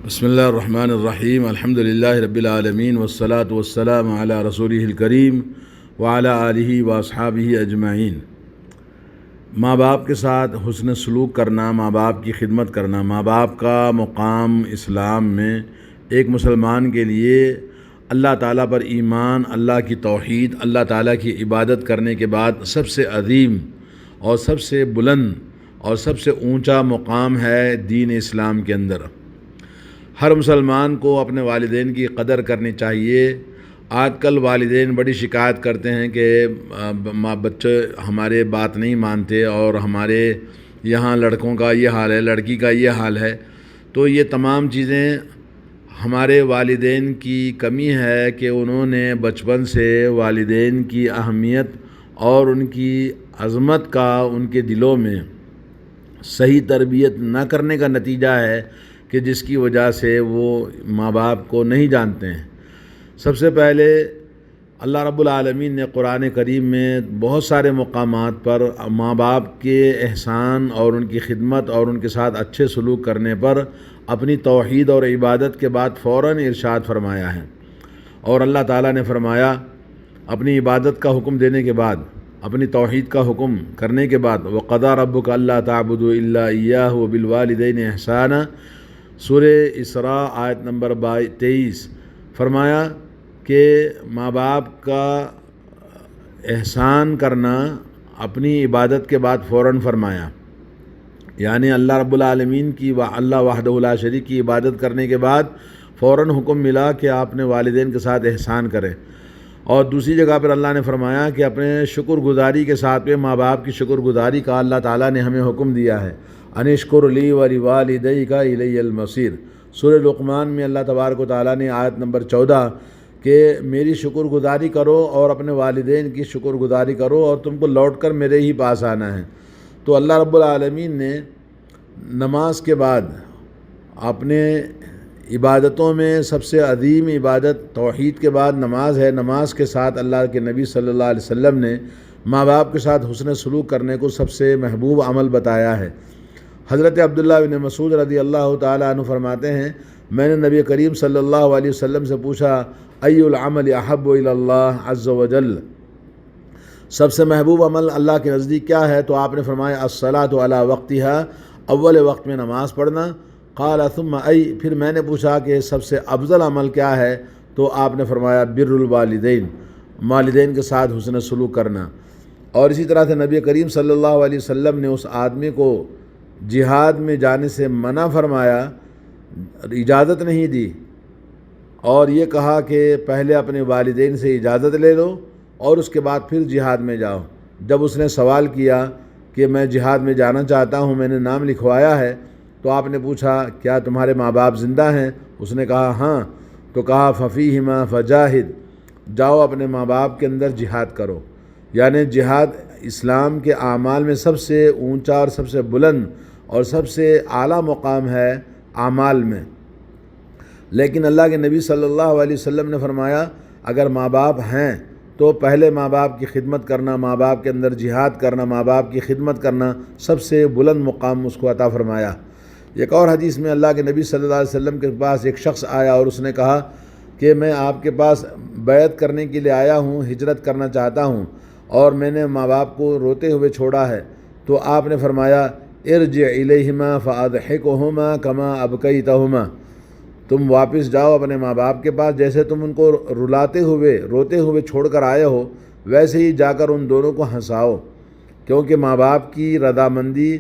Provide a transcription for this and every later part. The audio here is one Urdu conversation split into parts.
بسم اللہ الرحمن الرحیم الحمد للہ رب العالمین والصلاة والسلام علی رسولہ الکریم وعلی آلہ واصحابہ اجمعین۔ ماں باپ کے ساتھ حسن سلوک کرنا، ماں باپ کی خدمت کرنا، ماں باپ کا مقام اسلام میں ایک مسلمان کے لیے اللہ تعالیٰ پر ایمان، اللہ کی توحید، اللہ تعالیٰ کی عبادت کرنے کے بعد سب سے عظیم اور سب سے بلند اور سب سے اونچا مقام ہے دین اسلام کے اندر۔ ہر مسلمان کو اپنے والدین کی قدر کرنی چاہیے۔ آج کل والدین بڑی شکایت کرتے ہیں کہ بچے ہمارے بات نہیں مانتے اور ہمارے یہاں لڑکوں کا یہ حال ہے، لڑکی کا یہ حال ہے۔ تو یہ تمام چیزیں ہمارے والدین کی کمی ہے کہ انہوں نے بچپن سے والدین کی اہمیت اور ان کی عظمت کا ان کے دلوں میں صحیح تربیت نہ کرنے کا نتیجہ ہے کہ جس کی وجہ سے وہ ماں باپ کو نہیں جانتے ہیں۔ سب سے پہلے اللہ رب العالمین نے قرآن کریم میں بہت سارے مقامات پر ماں باپ کے احسان اور ان کی خدمت اور ان کے ساتھ اچھے سلوک کرنے پر اپنی توحید اور عبادت کے بعد فوراً ارشاد فرمایا ہے۔ اور اللہ تعالیٰ نے فرمایا اپنی عبادت کا حکم دینے کے بعد، اپنی توحید کا حکم کرنے کے بعد، وَقَضَىٰ رَبُّكَ أَلَّا تَعْبُدُوا إِلَّا إِيَّاهُ وَبِالْوَالِدَيْنِ إِحْسَانًا، سورہ اسراء آیت نمبر 23، فرمایا کہ ماں باپ کا احسان کرنا اپنی عبادت کے بعد فوراً فرمایا، یعنی اللہ رب العالمین کی اللہ وحدہ لا شریک کی عبادت کرنے کے بعد فوراً حکم ملا کہ آپ نے والدین کے ساتھ احسان کریں۔ اور دوسری جگہ پر اللہ نے فرمایا کہ اپنے شکر گزاری کے ساتھ میں ماں باپ کی شکر گزاری کا اللہ تعالیٰ نے ہمیں حکم دیا ہے۔ انشکر لی ولیوالدیک الی المصیر، سورہ لقمان میں اللہ تبارک و تعالیٰ نے آیت نمبر 14 کہ میری شکر گزاری کرو اور اپنے والدین کی شکر گزاری کرو اور تم کو لوٹ کر میرے ہی پاس آنا ہے۔ تو اللہ رب العالمین نے نماز کے بعد اپنے عبادتوں میں سب سے عظیم عبادت توحید کے بعد نماز ہے۔ نماز کے ساتھ اللہ کے نبی صلی اللہ علیہ وسلم نے ماں باپ کے ساتھ حسن سلوک کرنے کو سب سے محبوب عمل بتایا ہے۔ حضرت عبداللہ بن مسعود رضی اللہ تعالیٰ عنہ فرماتے ہیں، میں نے نبی کریم صلی اللہ علیہ وسلم سے پوچھا ای العمل احب الی اللہ عز وجل، سب سے محبوب عمل اللہ کے نزدیک کیا ہے؟ تو آپ نے فرمایا الصلاۃ علی وقتہا، اول وقت میں نماز پڑھنا۔ قال ثم ای، پھر میں نے پوچھا کہ سب سے افضل عمل کیا ہے؟ تو آپ نے فرمایا بر الوالدین، والدین کے ساتھ حسن سلوک کرنا۔ اور اسی طرح سے نبی کریم صلی اللہ علیہ وسلم نے اس آدمی کو جہاد میں جانے سے منع فرمایا، اجازت نہیں دی، اور یہ کہا کہ پہلے اپنے والدین سے اجازت لے لو اور اس کے بعد پھر جہاد میں جاؤ۔ جب اس نے سوال کیا کہ میں جہاد میں جانا چاہتا ہوں، میں نے نام لکھوایا ہے، تو آپ نے پوچھا کیا تمہارے ماں باپ زندہ ہیں؟ اس نے کہا ہاں۔ تو کہا ففیہما فجاہد، جاؤ اپنے ماں باپ کے اندر جہاد کرو۔ یعنی جہاد اسلام کے اعمال میں سب سے اونچا اور سب سے بلند اور سب سے اعلیٰ مقام ہے اعمال میں۔ لیکن اللہ کے نبی صلی اللہ علیہ وسلم نے فرمایا اگر ماں باپ ہیں تو پہلے ماں باپ کی خدمت کرنا، ماں باپ کے اندر جہاد کرنا، ماں باپ کی خدمت کرنا سب سے بلند مقام اس کو عطا فرمایا۔ ایک اور حدیث میں اللہ کے نبی صلی اللہ علیہ وسلم کے پاس ایک شخص آیا اور اس نے کہا کہ میں آپ کے پاس بیعت کرنے کے لیے آیا ہوں، ہجرت کرنا چاہتا ہوں اور میں نے ماں باپ کو روتے ہوئے چھوڑا ہے۔ تو آپ نے فرمایا ارجع الیہما فاضحکہما کما ابکیتہما، تم واپس جاؤ اپنے ماں باپ کے پاس، جیسے تم ان کو روتے ہوئے چھوڑ کر آئے ہو ویسے ہی جا کر ان دونوں کو ہنساؤ، کیونکہ ماں باپ کی رضامندی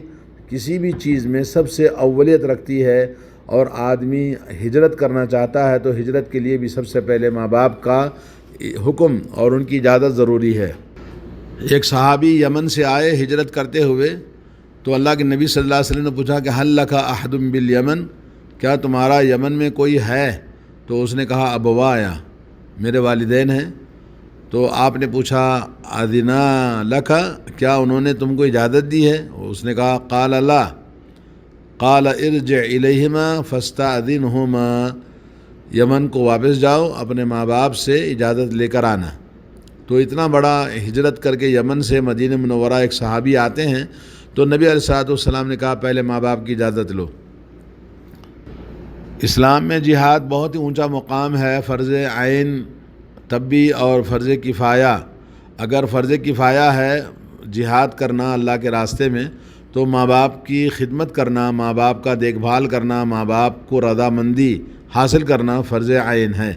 کسی بھی چیز میں سب سے اولیت رکھتی ہے۔ اور آدمی ہجرت کرنا چاہتا ہے تو ہجرت کے لیے بھی سب سے پہلے ماں باپ کا حکم اور ان کی اجازت ضروری ہے۔ ایک صحابی یمن سے آئے ہجرت کرتے ہوئے، تو اللہ کے نبی صلی اللہ علیہ وسلم نے پوچھا کہ حل لک احد بالیمن، کیا تمہارا یمن میں کوئی ہے؟ تو اس نے کہا ابوایا، میرے والدین ہیں۔ تو آپ نے پوچھا اذنا لک، کیا انہوں نے تم کو اجازت دی ہے؟ اس نے کہا قال لا، قال ارجع الیہما فاستأذنہما، یمن کو واپس جاؤ اپنے ماں باپ سے اجازت لے کر آنا۔ تو اتنا بڑا ہجرت کر کے یمن سے مدینہ منورہ ایک صحابی آتے ہیں، تو نبی علیہ الصلوۃ والسلام نے کہا پہلے ماں باپ کی اجازت لو۔ اسلام میں جہاد بہت ہی اونچا مقام ہے، فرض عین تب بھی اور فرض کفایہ۔ اگر فرض کفایہ ہے جہاد کرنا اللہ کے راستے میں، تو ماں باپ کی خدمت کرنا، ماں باپ کا دیکھ بھال کرنا، ماں باپ کو رضامندی حاصل کرنا فرض عین ہے،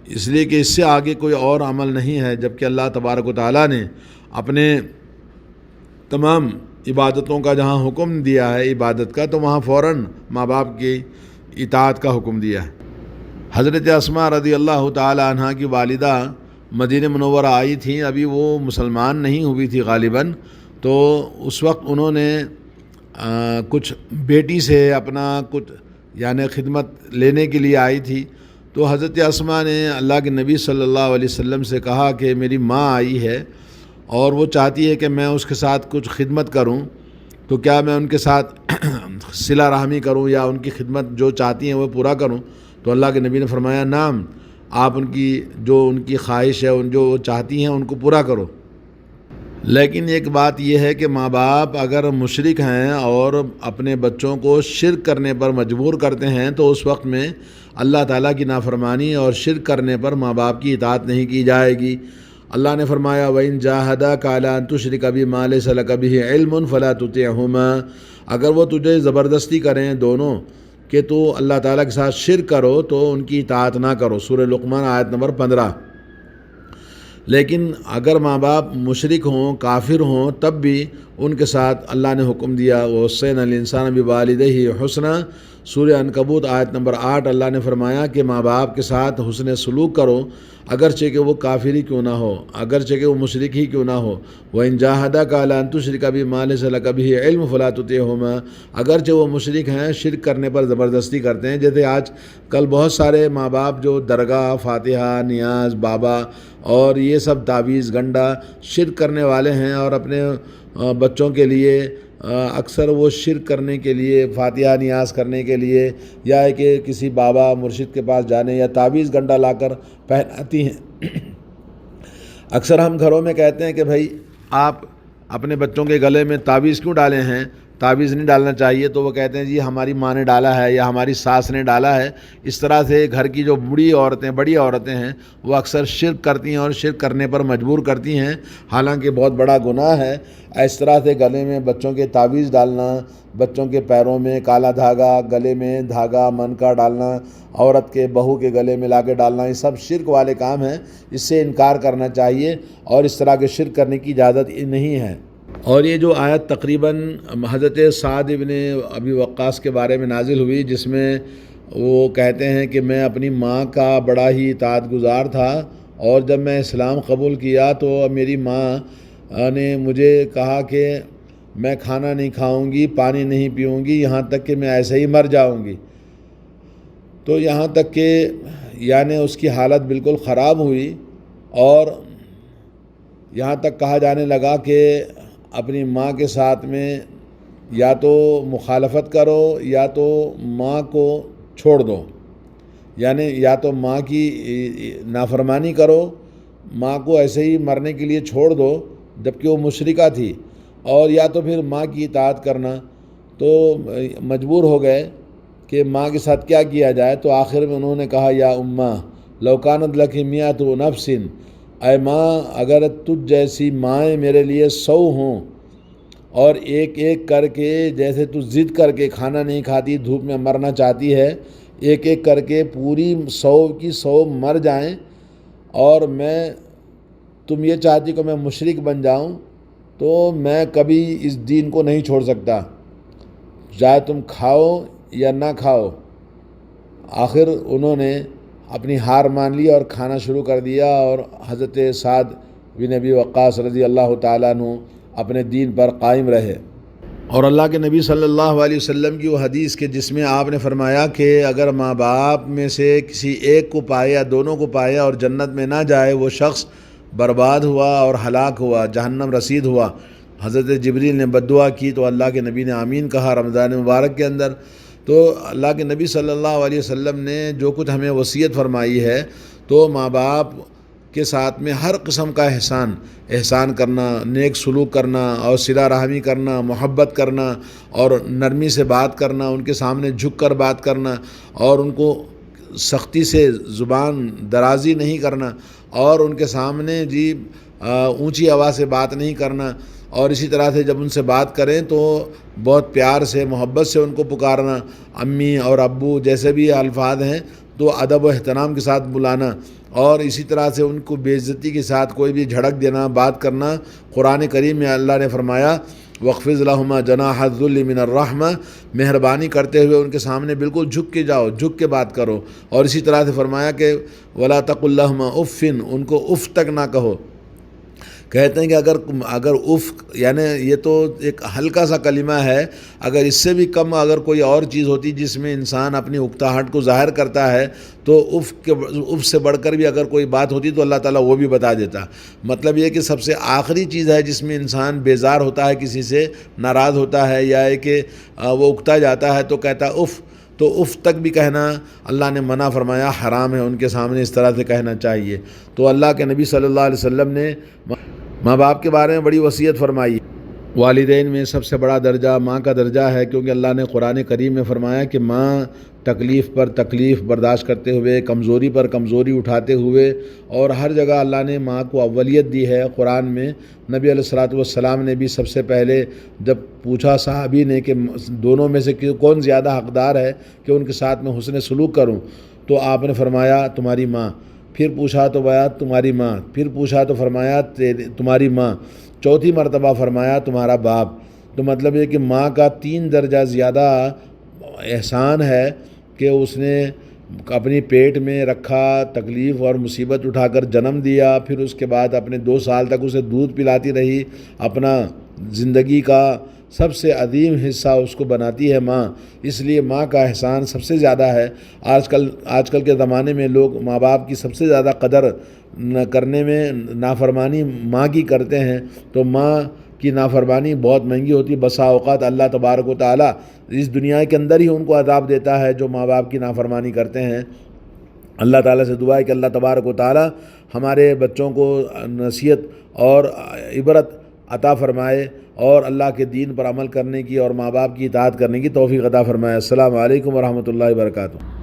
اس لیے کہ اس سے آگے کوئی اور عمل نہیں ہے، جبکہ اللہ تبارک و تعالیٰ نے اپنے تمام عبادتوں کا جہاں حکم دیا ہے عبادت کا، تو وہاں فوراً ماں باپ کی اطاعت کا حکم دیا ہے۔ حضرت اسماء رضی اللہ تعالی عنہ کی والدہ مدینہ منورہ آئی تھیں، ابھی وہ مسلمان نہیں ہوئی تھی غالباً، تو اس وقت انہوں نے کچھ بیٹی سے اپنا کچھ یعنی خدمت لینے کے لیے آئی تھی، تو حضرت اسماء نے اللہ کے نبی صلی اللہ علیہ وسلم سے کہا کہ میری ماں آئی ہے اور وہ چاہتی ہے کہ میں اس کے ساتھ کچھ خدمت کروں، تو کیا میں ان کے ساتھ صلہ رحمی کروں یا ان کی خدمت جو چاہتی ہیں وہ پورا کروں؟ تو اللہ کے نبی نے فرمایا نعم، آپ ان کی خواہش ہے، جو وہ چاہتی ہیں ان کو پورا کرو۔ لیکن ایک بات یہ ہے کہ ماں باپ اگر مشرک ہیں اور اپنے بچوں کو شرک کرنے پر مجبور کرتے ہیں، تو اس وقت میں اللہ تعالیٰ کی نافرمانی اور شرک کرنے پر ماں باپ کی اطاعت نہیں کی جائے گی۔ اللہ نے فرمایا وَإِن جَاهَدَاكَ عَلَىٰ أَن تُشْرِكَ بِي مَا لَيْسَ لَكَ بِهِ عِلْمٌ فَلَا تُطِعْهُمَا، اگر وہ تجھے زبردستی کریں دونوں کہ تو اللہ تعالیٰ کے ساتھ شرک کرو تو ان کی اطاعت نہ کرو، سورہ لقمان آیت نمبر 15۔ لیکن اگر ماں باپ مشرک ہوں، کافر ہوں، تب بھی ان کے ساتھ اللہ نے حکم دیا وَوَصَّيْنَا الْإِنسَانَ بِوَالِدَيْهِ حُسْنًا، سورہ عنکبوت آیت نمبر 8، اللہ نے فرمایا کہ ماں باپ کے ساتھ حسن سلوک کرو، اگرچہ کہ وہ کافر ہی کیوں نہ ہو، اگرچہ کہ وہ مشرک ہی کیوں نہ ہو۔ وَإِن جَاهَدَاكَ عَلَىٰ أَن تُشْرِكَ بِي مَا لَيْسَ لَكَ بِهِ عِلْمٌ فَلَا تُطِعْهُمَا، اگرچہ وہ مشرک ہیں، شرک کرنے پر زبردستی کرتے ہیں، جیسے آج کل بہت سارے ماں باپ جو درگاہ، فاتحہ، نیاز، بابا اور یہ سب تعویذ گنڈا شرک کرنے والے ہیں، اور اپنے بچوں کے لیے اکثر وہ شرک کرنے کے لیے، فاتحہ نیاز کرنے کے لیے، یا کہ کسی بابا مرشد کے پاس جانے یا تعویذ گنڈا لا کر پہناتی ہیں۔ اکثر ہم گھروں میں کہتے ہیں کہ بھائی آپ اپنے بچوں کے گلے میں تعویذ کیوں ڈالے ہیں، تعویذ نہیں ڈالنا چاہیے، تو وہ کہتے ہیں جی ہماری ماں نے ڈالا ہے یا ہماری ساس نے ڈالا ہے۔ اس طرح سے گھر کی جو بڑی عورتیں ہیں وہ اکثر شرک کرتی ہیں اور شرک کرنے پر مجبور کرتی ہیں، حالانکہ بہت بڑا گناہ ہے اس طرح سے گلے میں بچوں کے تعویذ ڈالنا، بچوں کے پیروں میں کالا دھاگا، گلے میں دھاگا من کا ڈالنا، عورت کے بہو کے گلے میں لا کے ڈالنا، یہ سب شرک والے کام ہیں، اس سے انکار کرنا چاہیے اور اس طرح کے شرک کرنے کی اجازت نہیں ہے۔ اور یہ جو آیت تقریباً حضرت سعد بن ابی وقاص کے بارے میں نازل ہوئی، جس میں وہ کہتے ہیں کہ میں اپنی ماں کا بڑا ہی اطاعت گزار تھا، اور جب میں اسلام قبول کیا تو میری ماں نے مجھے کہا کہ میں کھانا نہیں کھاؤں گی، پانی نہیں پیوں گی، یہاں تک کہ میں ایسے ہی مر جاؤں گی۔ تو یہاں تک کہ یعنی اس کی حالت بالکل خراب ہوئی، اور یہاں تک کہا جانے لگا کہ اپنی ماں کے ساتھ میں یا تو مخالفت کرو یا تو ماں کو چھوڑ دو، یعنی یا تو ماں کی نافرمانی کرو، ماں کو ایسے ہی مرنے کے لیے چھوڑ دو جبکہ وہ مشرکہ تھی، اور یا تو پھر ماں کی اطاعت کرنا۔ تو مجبور ہو گئے کہ ماں کے ساتھ کیا کیا جائے، تو آخر میں انہوں نے کہا یا اماں لو کانت لک مئۃ نفس، اے ماں اگر تجھ جیسی مائیں میرے لیے 100 ہوں، اور ایک ایک کر کے جیسے تو ضد کر کے کھانا نہیں کھاتی، دھوپ میں مرنا چاہتی ہے، ایک ایک کر کے پوری 100 کی 100 مر جائیں، اور تم یہ چاہتی کہ میں مشرک بن جاؤں، تو میں کبھی اس دین کو نہیں چھوڑ سکتا، چاہے تم کھاؤ یا نہ کھاؤ۔ آخر انہوں نے اپنی ہار مان لی اور کھانا شروع کر دیا، اور حضرت سعد بن ابی وقاص رضی اللہ تعالیٰ عنہ اپنے دین پر قائم رہے۔ اور اللہ کے نبی صلی اللہ علیہ وسلم کی وہ حدیث کہ جس میں آپ نے فرمایا کہ اگر ماں باپ میں سے کسی ایک کو پائے یا دونوں کو پائے اور جنت میں نہ جائے، وہ شخص برباد ہوا اور ہلاک ہوا، جہنم رسید ہوا۔ حضرت جبریل نے بد دعا کی تو اللہ کے نبی نے آمین کہا رمضان مبارک کے اندر۔ تو اللہ کے نبی صلی اللہ علیہ وسلم نے جو کچھ ہمیں وصیت فرمائی ہے، تو ماں باپ کے ساتھ میں ہر قسم کا احسان کرنا، نیک سلوک کرنا اور صلہ رحمی کرنا، محبت کرنا اور نرمی سے بات کرنا، ان کے سامنے جھک کر بات کرنا اور ان کو سختی سے زبان درازی نہیں کرنا اور ان کے سامنے اونچی آواز سے بات نہیں کرنا، اور اسی طرح سے جب ان سے بات کریں تو بہت پیار سے محبت سے ان کو پکارنا، امی اور ابو جیسے بھی الفاظ ہیں تو ادب و احترام کے ساتھ بلانا، اور اسی طرح سے ان کو بے عزتی کے ساتھ کوئی بھی جھڑک دینا، بات کرنا۔ قرآن کریم میں اللہ نے فرمایا وَاخْفِضْ لَهُمَا جَنَاحَ الذُّلِّ مِنَ الرَّحْمَةِ، مہربانی کرتے ہوئے ان کے سامنے بالکل جھک کے جاؤ، جھک کے بات کرو، اور اسی طرح سے فرمایا کہ وَلَا تَقُلْ لَهُمَا اُفٍّ، ان کو اف تک نہ کہو۔ کہتے ہیں کہ اگر اف یعنی یہ تو ایک ہلکا سا کلمہ ہے، اگر اس سے بھی کم اگر کوئی اور چیز ہوتی جس میں انسان اپنی اکتاہٹ کو ظاہر کرتا ہے تو اف سے بڑھ کر بھی اگر کوئی بات ہوتی تو اللہ تعالیٰ وہ بھی بتا دیتا۔ مطلب یہ کہ سب سے آخری چیز ہے جس میں انسان بیزار ہوتا ہے، کسی سے ناراض ہوتا ہے یا کہ وہ اکتا جاتا ہے تو کہتا اف، تو اف تک بھی کہنا اللہ نے منع فرمایا، حرام ہے، ان کے سامنے اس طرح سے کہنا چاہیے۔ تو اللہ کے نبی صلی اللہ علیہ وسلم نے ماں باپ کے بارے میں بڑی وصیت فرمائی۔ والدین میں سب سے بڑا درجہ ماں کا درجہ ہے، کیونکہ اللہ نے قرآن کریم میں فرمایا کہ ماں تکلیف پر تکلیف برداشت کرتے ہوئے، کمزوری پر کمزوری اٹھاتے ہوئے، اور ہر جگہ اللہ نے ماں کو اولیت دی ہے۔ قرآن میں نبی علیہ الصلوۃ والسلام نے بھی سب سے پہلے جب پوچھا صحابی نے کہ دونوں میں سے کون زیادہ حقدار ہے کہ ان کے ساتھ میں حسن سلوک کروں، تو آپ نے فرمایا تمہاری ماں، پھر پوچھا تو بیا تمہاری ماں، پھر پوچھا تو فرمایا تمہاری ماں، چوتھی مرتبہ فرمایا تمہارا باپ۔ تو مطلب یہ کہ ماں کا 3 درجہ زیادہ احسان ہے کہ اس نے اپنی پیٹ میں رکھا، تکلیف اور مصیبت اٹھا کر جنم دیا، پھر اس کے بعد اپنے 2 سال تک اسے دودھ پلاتی رہی، اپنا زندگی کا سب سے عظیم حصہ اس کو بناتی ہے ماں، اس لیے ماں کا احسان سب سے زیادہ ہے۔ آج کل کے زمانے میں لوگ ماں باپ کی سب سے زیادہ قدر کرنے میں نافرمانی ماں کی کرتے ہیں، تو ماں کی نافرمانی بہت مہنگی ہوتی ہے۔ بسا اوقات اللہ تبارک و تعالیٰ اس دنیا کے اندر ہی ان کو عذاب دیتا ہے جو ماں باپ کی نافرمانی کرتے ہیں۔ اللہ تعالیٰ سے دعا ہے کہ اللہ تبارک و تعالیٰ ہمارے بچوں کو نصیحت اور عبرت عطا فرمائے اور اللہ کے دین پر عمل کرنے کی اور ماں باپ کی اطاعت کرنے کی توفیق عطا فرمائے۔ السلام علیکم ورحمۃ اللہ وبرکاتہ۔